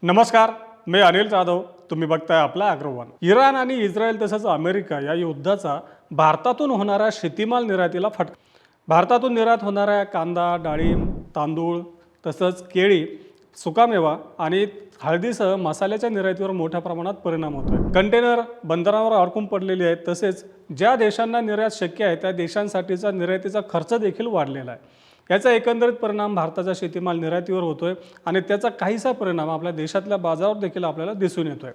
नमस्कार, मी अनिल जाधव. तुम्ही बघताय आपला अग्रवन. इराण आणि इस्रायल तसंच अमेरिका या युद्धाचा भारतातून होणाऱ्या शेतीमाल निर्यातीला फटका. भारतातून निर्यात होणाऱ्या कांदा, डाळिंब, तांदूळ तसंच केळी, सुकामेवा आणि हळदीसह मसाल्याच्या निर्यातीवर मोठ्या प्रमाणात परिणाम होतोय. कंटेनर बंदरावर अडकून पडलेले आहेत. तसेच ज्या देशांना निर्यात शक्य आहे त्या देशांसाठीचा निर्यातीचा खर्च देखील वाढलेला आहे. याचा एकंदरीत परिणाम भारताच्या शेतीमाल निर्यातीवर होतोय आणि त्याचा काहीसा परिणाम आपल्या देशातल्या बाजारावर देखील आपल्याला दिसून येतोय.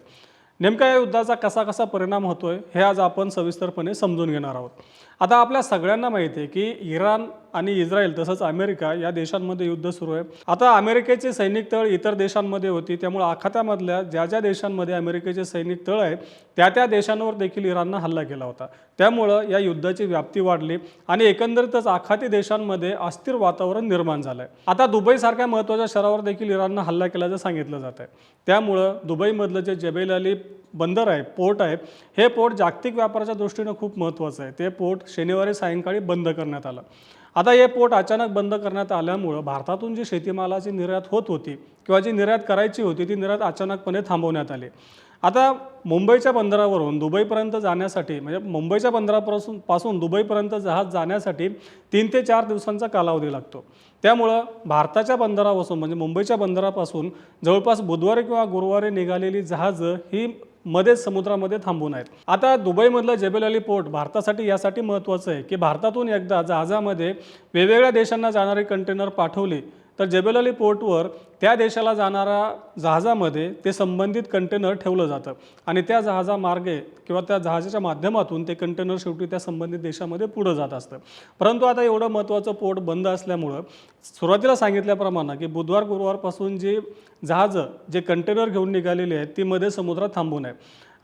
नेमका या युद्धाचा कसा कसा परिणाम होतोय हे आज आपण सविस्तरपणे समजून घेणार आहोत. आता आपल्या सगळ्यांना माहिती आहे की इराण आणि इस्रायल तसंच अमेरिका या देशांमध्ये युद्ध सुरू आहे. आता अमेरिकेचे सैनिक तळ इतर देशांमध्ये होती, त्यामुळे आखातामधल्या ज्या ज्या देशांमध्ये अमेरिकेचे सैनिक तळ आहे त्या देशांवर देखील इराणनं हल्ला केला होता. त्यामुळं या युद्धाची व्याप्ती वाढली आणि एकंदरीतच आखाती देशांमध्ये अस्थिर वातावरण निर्माण झालंय. आता दुबईसारख्या महत्त्वाच्या शहरावर देखील इराणनं हल्ला केल्याचं सांगितलं जात आहे. त्यामुळं दुबईमधलं जे जबेल अली बंदर आहे, पोर्ट आहे, हे पोर्ट जागतिक व्यापाराच्या दृष्टीनं खूप महत्त्वाचं आहे. ते पोर्ट शनिवारी सायंकाळी बंद करण्यात आलं. आता हे पोर्ट अचानक बंद करण्यात आल्यामुळं भारतातून जी शेतीमालाची निर्यात होत होती किंवा जी निर्यात करायची होती ती निर्यात अचानकपणे थांबवण्यात आली. आता मुंबईच्या बंदरावरून दुबईपर्यंत जाण्यासाठी म्हणजे मुंबईच्या बंदरापासून दुबईपर्यंत जहाज जाण्यासाठी 3 ते 4 दिवसांचा कालावधी लागतो. त्यामुळं भारताच्या बंदरापासून म्हणजे मुंबईच्या बंदरापासून जवळपास बुधवारी किंवा गुरुवारी निघालेली जहाजं ही मध्येच समुद्रामध्ये थांबून आहेत. आता दुबईमधलं जबेल अली पोर्ट भारतासाठी यासाठी महत्त्वाचं आहे की भारतातून एकदा जहाजामध्ये वेगवेगळ्या देशांना जाणारे कंटेनर पाठवले तर जबेल अली पोर्टवर त्या देशाला जाणाऱ्या जहाजामध्ये ते संबंधित कंटेनर ठेवलं जातं आणि त्या जहाजामार्गे किंवा त्या जहाजाच्या माध्यमातून ते कंटेनर शेवटी त्या संबंधित देशामध्ये पुढं जात असतं. परंतु आता एवढं महत्त्वाचं पोर्ट बंद असल्यामुळं सुरुवातीला सांगितल्याप्रमाणे की बुधवार गुरुवारपासून जी जहाजं जे कंटेनर घेऊन निघालेली आहेत ती मध्ये समुद्रात थांबून आहे.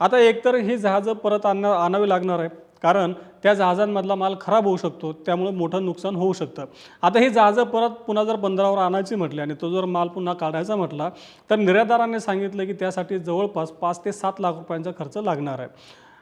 आता एकतर ही जहाजं परत आणावी लागणार आहे कारण त्या जहाजांमधला माल खराब होऊ शकतो, त्यामुळे मोठं नुकसान होऊ शकतं. आता ही जहाजं पुन्हा जर बंदरावर आणायची म्हटली आणि तो जर माल पुन्हा काढायचा म्हटला तर निर्यातदारांनी सांगितलं की त्यासाठी जवळपास 5 ते 7 लाख रुपयांचा खर्च लागणार आहे.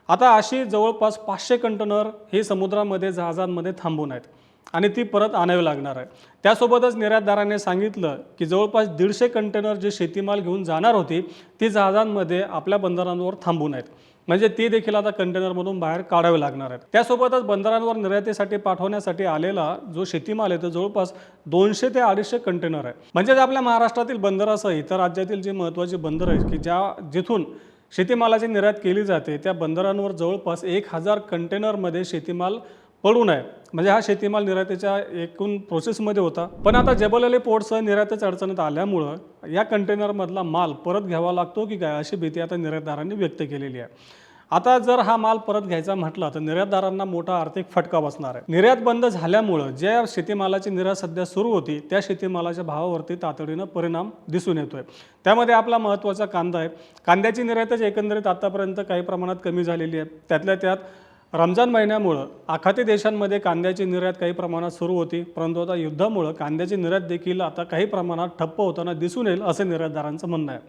आता अशी जवळपास 500 कंटेनर हे समुद्रामध्ये जहाजांमध्ये थांबून आहेत आणि ती परत आणावी लागणार आहे. त्यासोबतच निर्यातदारांनी सांगितलं की जवळपास 150 कंटेनर जे शेतीमाल घेऊन जाणार होती ती जहाजांमध्ये आपल्या बंदरांवर थांबून आहेत, म्हणजे ती देखील आता कंटेनरमधून बाहेर काढावे लागणार आहेत. त्यासोबतच बंदरांवर निर्यातीसाठी पाठवण्यासाठी आलेला जो शेतीमाल आहे तो जवळपास 200 ते 250 कंटेनर आहे. म्हणजेच आपल्या महाराष्ट्रातील बंदरासह इतर राज्यातील जी महत्त्वाची बंदरं आहेत की जिथून शेतीमालाची निर्यात केली जाते त्या बंदरांवर जवळपास 1000 कंटेनरमध्ये शेतीमाल पडून आहे. म्हणजे हा शेतीमाल निर्यातीच्या एकूण प्रोसेसमध्ये होता. पण आता जबेल अली पोर्टसह निर्यातच अडचणीत आल्यामुळं या कंटेनरमधला माल परत घ्यावा लागतो की काय अशी भीती आता निर्यातदारांनी व्यक्त केलेली आहे. आता जर हा माल परत घ्यायचा म्हटला तर निर्यातदारांना मोठा आर्थिक फटका बसणार आहे. निर्यात बंद झाल्यामुळं ज्या शेतीमालाची निर्यात सध्या सुरू होती त्या शेतीमालाच्या भावावरती तातडीनं परिणाम दिसून येतोय. त्यामध्ये आपला महत्त्वाचा कांदा आहे. कांद्याची निर्यातच एकंदरीत आतापर्यंत काही प्रमाणात कमी झालेली आहे. त्यातल्या त्यात रमजान महिन्यामुळं आखाती देशांमध्ये कांद्याची निर्यात काही प्रमाणात सुरू होती, परंतु आता युद्धामुळं कांद्याची निर्यात देखील आता काही प्रमाणात ठप्प होताना दिसून येईल असं निर्यातदारांचं म्हणणं आहे.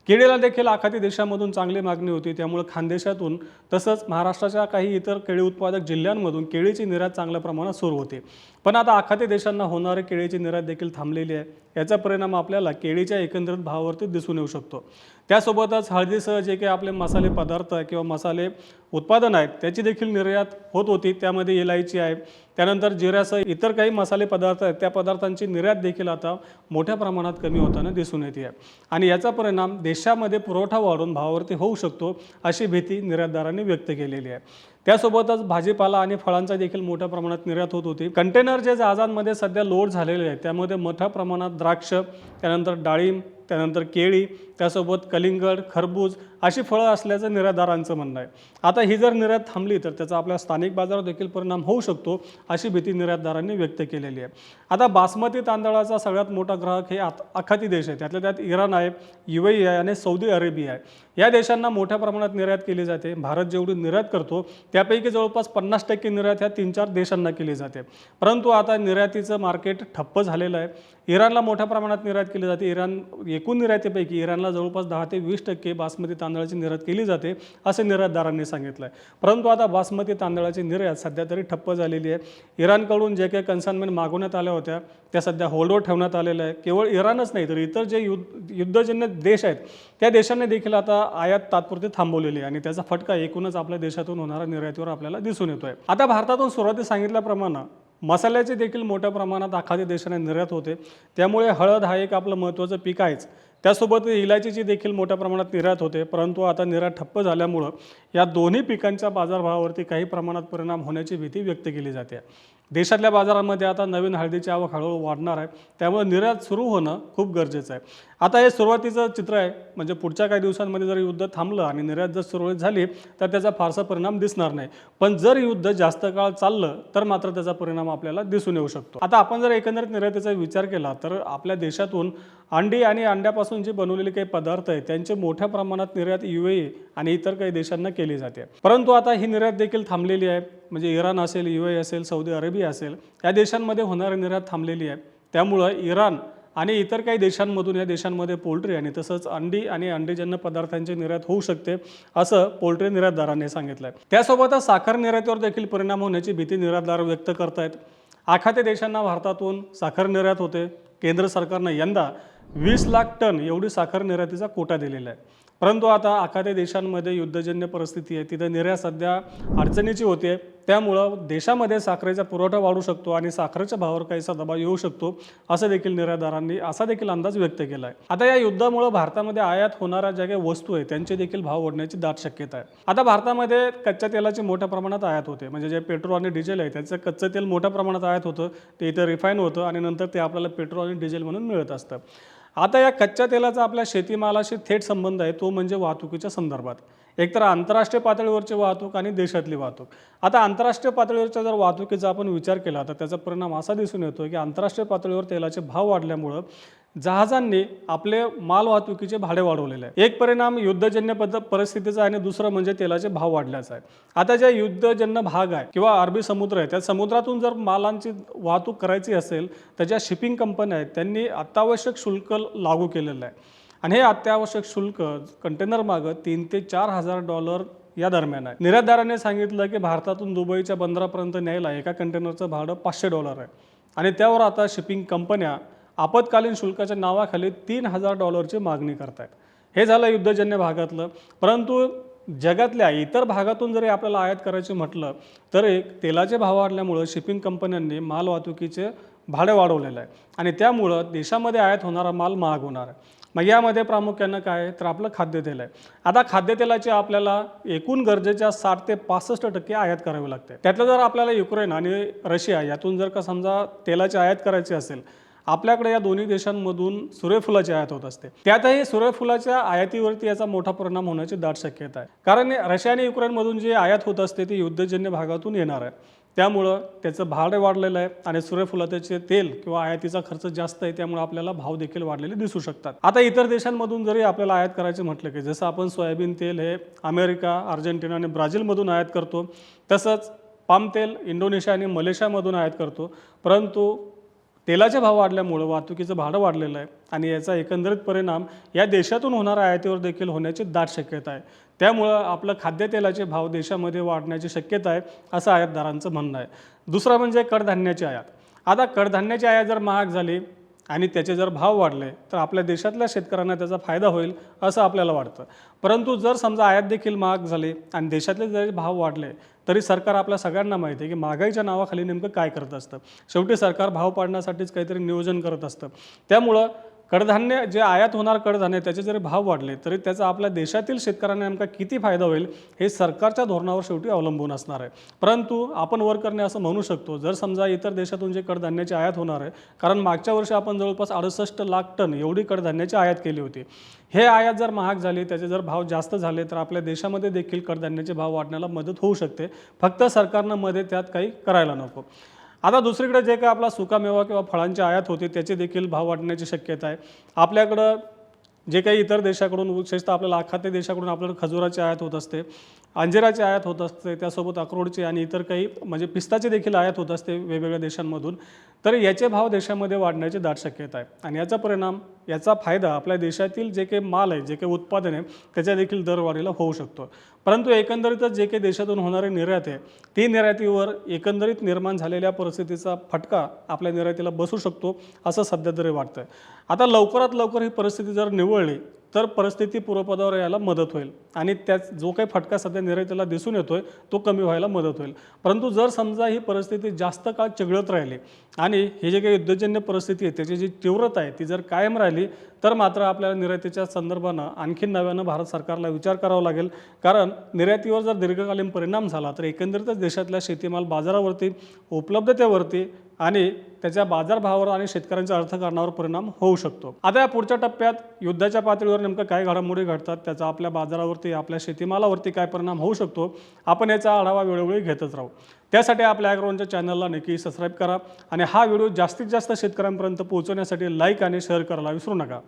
केळीला देखील आखाती देशांमधून चांगली मागणी होती, त्यामुळे खानदेशातून तसंच महाराष्ट्राच्या काही इतर केळी उत्पादक जिल्ह्यांमधून केळीची निर्यात चांगल्या प्रमाणात सुरू होती. पण आता आखाती देशांना होणारी केळीची निर्यात देखील थांबलेली आहे. याचा परिणाम आपल्याला केळीच्या एकंदरीत भावावरती दिसून येऊ शकतो. त्यासोबतच हळदीसह जे काही आपले मसाले पदार्थ किंवा मसाले उत्पादन आहेत त्याची देखील निर्यात होत होती. त्यामध्ये इलायची आहे, त्यानंतर जिऱ्यासह इतर काही मसाले पदार्थ आहेत त्या पदार्थांची निर्यात देखील आता मोठ्या प्रमाणात कमी होताना दिसून येते आहे आणि याचा परिणाम देशामध्ये पुरवठा वाढून भावावरती होऊ शकतो अशी भीती निर्यातदारांनी व्यक्त केलेली आहे. त्यासोबतच भाजीपाला आणि फळांचा देखील मोठ्या प्रमाणात निर्यात होत होती. कंटेनर जे जहाजांमध्ये सध्या लोड झालेले आहेत त्यामध्ये मोठ्या प्रमाणात द्राक्ष, त्यानंतर डाळिंब, त्यानंतर केळी, त्यासोबत कलिंगड, खरबूज अशी फळं असल्याचं निर्यातदारांचं म्हणणं आहे. आता ही जर निर्यात थांबली तर त्याचा आपल्या स्थानिक बाजारावर देखील परिणाम होऊ शकतो अशी भीती निर्यातदारांनी व्यक्त केलेली आहे. आता बासमती तांदळाचा सगळ्यात मोठा ग्राहक हे आखाती देश आहे. त्यातल्या त्यात इराण आहे, UAE आहे आणि सौदी अरेबिया आहे. या देशांना मोठ्या प्रमाणात निर्यात केली जाते. भारत जेवढी निर्यात करतो त्यापैकी जवळपास 50% निर्यात ह्या 3-4 देशांना केली जाते. परंतु आता निर्यातीचं मार्केट ठप्प झालेलं आहे. इराणला मोठ्या प्रमाणात निर्यात केली जाते. एकूण निर्यातीपैकी इराणला जवळपास 10 ते 20% बासमती तांदळाची निर्यात केली जाते असे निर्यातदारांनी सांगितलं आहे. परंतु आता बासमती तांदळाची निर्यात सध्या तरी ठप्प झालेली आहे. इराणकडून जे काही कन्साइनमेंट मागवण्यात आल्या होत्या त्या सध्या होल्डवर ठेवण्यात आलेल्या आहे. केवळ इराणच नाही तर इतर जे युद्धजन्य देश आहेत त्या देशांनी देखील आता आयात तात्पुरती थांबवलेली आहे आणि त्याचा फटका एकूणच आपल्या देशातून होणाऱ्या निर्यातीवर आपल्याला दिसून येतोय. आता भारतातून सुरुवातीस सांगितल्याप्रमाणे मसाल्याची देखील मोठ्या प्रमाणात आखाती देशांना निर्यात होते. त्यामुळे हळद हा एक आपलं महत्त्वाचं पीक आहेच. त्यासोबत इलायचीची देखील मोठ्या प्रमाणात निर्यात होते. परंतु आता निर्यात ठप्प झाल्यामुळं या दोन्ही पिकांच्या बाजारभावावरती काही प्रमाणात परिणाम होण्याची भीती व्यक्त केली जाते. देशातल्या बाजारामध्ये आता नवीन हळदीची आवक हळूहळू वाढणार आहे. त्यामुळे निर्यात सुरू होणं खूप गरजेचं आहे. आता हे सुरुवातीचं चित्र आहे. म्हणजे पुढच्या काही दिवसांमध्ये जर युद्ध थांबलं आणि निर्यात जर सुरळीत झाली तर त्याचा फारसा परिणाम दिसणार नाही. पण जर युद्ध जास्त काळ चाललं तर मात्र त्याचा परिणाम आपल्याला दिसून येऊ शकतो. आता आपण जर एकंदरीत निर्यातीचा विचार केला तर आपल्या देशातून अंडी आणि अंड्यापासून जे बनवलेले काही पदार्थ आहेत त्यांचे मोठ्या प्रमाणात निर्यात UAE आणि इतर काही देशांना केली जाते. परंतु आता ही निर्यात देखील थांबलेली आहे. म्हणजे इराण असेल, UAE असेल, सौदी अरेबिया असेल या देशांमध्ये होणारी निर्यात थांबलेली आहे. त्यामुळं इराण आणि इतर काही देशांमधून या देशांमध्ये पोल्ट्री आणि तसंच अंडी आणि अंडीजन्य पदार्थांची निर्यात होऊ शकते असं पोल्ट्री निर्यातदारांनी सांगितलं आहे. त्यासोबतच साखर निर्यातीवर देखील परिणाम होण्याची भीती निर्यातदार व्यक्त करतायत. आखाती देशांना भारतातून साखर निर्यात होते. केंद्र सरकारनं यंदा 20 लाख टन एवढी साखर निर्यातीचा कोटा दिलेला आहे. परंतु आता आखाती देशांमध्ये युद्धजन्य परिस्थिती आहे. तिथे निर्यात सध्या अडचणीची होते. त्यामुळं देशामध्ये साखरेचा पुरवठा वाढू शकतो आणि साखरेच्या भावावर काहीसा दबाव येऊ शकतो असं देखील निर्यातदारांनी असा देखील अंदाज व्यक्त केला आहे. आता या युद्धामुळे भारतामध्ये आयात होणाऱ्या ज्या काही वस्तू आहे त्यांचे देखील भाव वाढण्याची दाट शक्यता आहे. आता भारतामध्ये कच्च्या तेलाची मोठ्या प्रमाणात आयात होते. म्हणजे जे पेट्रोल आणि डिझेल आहे त्याचं कच्चं तेल मोठ्या प्रमाणात आयात होतं. ते इथं रिफाईन होतं आणि नंतर ते आपल्याला पेट्रोल आणि डिझेल म्हणून मिळत असतं. आता या कच्च्या तेलाचा आपल्या शेतीमालाशी थेट संबंध आहे. तो म्हणजे वाहतुकीच्या संदर्भात. एकतर आंतरराष्ट्रीय पातळीवरची वाहतूक आणि देशातली वाहतूक. आता आंतरराष्ट्रीय पातळीवरच्या जर वाहतुकीचा आपण विचार केला तर त्याचा परिणाम असा दिसून येतो की आंतरराष्ट्रीय पातळीवर तेलाचे भाव वाढल्यामुळं जहाजांनी आपले माल वाहतुकीचे भाडे वाढवलेले आहे. एक परिणाम युद्धजन्य परिस्थितीचा आणि दुसरं म्हणजे तेलाचे भाव वाढल्याचा आहे. आता ज्या युद्धजन्य भाग आहे किंवा अरबी समुद्र आहे त्या समुद्रातून जर मालांची वाहतूक करायची असेल तर ज्या शिपिंग कंपन्या आहेत त्यांनी अत्यावश्यक शुल्क लागू केलेलं आहे. आणि हे अत्यावश्यक शुल्क कंटेनर मागं $3,000 ते $4,000 या दरम्यान आहे. निर्यातदाराने सांगितलं की भारतातून दुबईच्या बंदरापर्यंत न्यायला एका कंटेनरचं भाडं $500 आहे आणि त्यावर आता शिपिंग कंपन्या आपत्कालीन शुल्काच्या नावाखाली $3,000 मागणी करतायत. हे झालं युद्धजन्य भागातलं. परंतु जगातल्या इतर भागातून जरी आपल्याला आयात करायचे म्हटलं तर तेलाचे भाव वाढल्यामुळं शिपिंग कंपन्यांनी माल वाहतुकीचे भाडे वाढवलेलं आहे आणि त्यामुळं देशामध्ये आयात होणारा माल महाग होणार आहे. मग यामध्ये प्रामुख्यानं काय तर आपलं खाद्यतेल आहे. आता खाद्यतेलाची आपल्याला एकूण गरजेच्या 60 ते 65% आयात करावी लागते. त्यातलं जर आपल्याला युक्रेन आणि रशिया यातून जर का समजा तेलाची आयात करायची असेल आपल्याकडे या दोन्ही देशांमधून सूर्यफुलाची आयात होत असते. त्यातही सूर्यफुलाच्या आयातीवरती याचा मोठा परिणाम होण्याची दाट शक्यता आहे. कारण रशिया आणि युक्रेनमधून जे आयात होत असते ती युद्धजन्य भागातून येणार आहे. त्यामुळं त्याचं भाडे वाढलेलं आहे आणि सूर्यफुलाचे तेल किंवा आयातीचा खर्च जास्त आहे. त्यामुळे आपल्याला भाव देखील वाढलेले दिसू शकतात. आता इतर देशांमधून जरी आपल्याला आयात करायचे म्हटलं की जसं आपण सोयाबीन तेल हे अमेरिका, अर्जेंटिना आणि ब्राझीलमधून आयात करतो तसंच पाम तेल इंडोनेशिया आणि मलेशियामधून आयात करतो. परंतु तेलाचे भाव वाढल्यामुळं वाहतुकीचं भाडं वाढलेलं आहे आणि याचा एकंदरीत परिणाम या देशातून होणाऱ्या आयातीवर देखील होण्याची दाट शक्यता आहे. त्यामुळं आपलं खाद्यतेलाचे भाव देशामध्ये वाढण्याची शक्यता आहे असं आयातदारांचं म्हणणं आहे. दुसरं म्हणजे कडधान्याची आयात. आता कडधान्याची आयात जर महाग झाली आणि त्याचे जर भाव वाढले तर आपल्या देशातल्या शेतकऱ्यांना त्याचा फायदा होईल असं आपल्याला वाटतं. परंतु जर समजा आयात देखील महाग झाली आणि देशातले जरी भाव वाढले तरी सरकार आपल्या सगळ्यांना माहिती आहे की महागाईच्या नावाखाली नेमकं काय करत असतं. शेवटी सरकार भाव पाडण्यासाठीच काहीतरी नियोजन करत असतं. त्यामुळं कडधान्य जे आयात होणार कडधान्य त्याचे जरी भाव वाढले तरी त्याचा आपल्या देशातील शेतकऱ्यांना नेमका किती फायदा होईल हे सरकारच्या धोरणावर शेवटी अवलंबून असणार आहे. परंतु आपण वर करणे असं म्हणू शकतो जर समजा इतर देशातून जे कडधान्याची आयात होणार आहे कारण मागच्या वर्षी आपण जवळपास 68 लाख टन एवढी कडधान्याची आयात केली होती. हे आयात जर महाग झाली त्याचे जर भाव जास्त झाले तर आपल्या देशामध्ये देखील कडधान्याचे भाव वाढण्याला मदत होऊ शकते. फक्त सरकारनं मध्ये त्यात काही करायला नको. आता दुसरीकडे जे काय आपला सुकामेवा किंवा फळांची आयात होते त्याचे देखील भाव वाढण्याची शक्यता आहे. आपल्याकडं जे काही इतर देशाकडून विशेषतः आपल्याला आखाती देशाकडून आपल्याला खजुराची आयात होत असते, अंजिराची आयात होत असते, त्यासोबत अक्रोडची आणि इतर काही म्हणजे पिस्ताची देखील आयात होत असते वेगवेगळ्या देशांमधून. तर याचे भाव देशामध्ये वाढण्याची दाट शक्यता आहे आणि याचा परिणाम, याचा फायदा आपल्या देशातील जे काही माल आहे, जे काही उत्पादन आहे, त्याच्या देखील दरवाढीला होऊ शकतो. परंतु एकंदरीतच जे काही देशातून होणारी निर्यात आहे, ती निर्यातीवर एकंदरीत निर्माण झालेल्या परिस्थितीचा फटका आपल्या निर्यातीला बसू शकतो असं सध्या तरी वाटतंय. आता लवकरात लवकर ही परिस्थिती जर निवळली तर परिस्थिती पूर्वपदावर यायला मदत होईल आणि त्यात जो काही फटका सध्या निर्यातीला दिसून येतोय तो कमी व्हायला मदत होईल. परंतु जर समजा ही परिस्थिती जास्त काळ चिघळत राहिली आणि हे जे काही युद्धजन्य परिस्थिती आहे त्याची जी तीव्रता आहे ती जर कायम राहिली तर मात्र आपल्याला निर्यातीच्या संदर्भानं आणखी नव्यानं भारत सरकारला विचार करावा लागेल. कारण निर्यातीवर जर दीर्घकालीन परिणाम झाला तर एकंदरीतच देशातल्या शेतीमाल बाजारावरती, उपलब्धतेवरती आणि त्याच्या बाजारभावावर आणि शेतकऱ्यांच्या अर्थकारणावर परिणाम होऊ शकतो. आता या पुढच्या टप्प्यात युद्धाच्या पातळीवर नेमकं काय घडामोडी घडतात, त्याचा आपल्या बाजारावरती, आपल्या शेतीमालावरती काय परिणाम होऊ शकतो, आपण याचा आढावा वेळोवेळी घेतच राहू. त्यासाठी आपल्या ॲग्रोवनच्या चॅनलला नक्की सबस्क्राईब करा आणि हा व्हिडिओ जास्तीत जास्त शेतकऱ्यांपर्यंत पोहोचवण्यासाठी लाईक आणि शेअर करायला विसरू नका.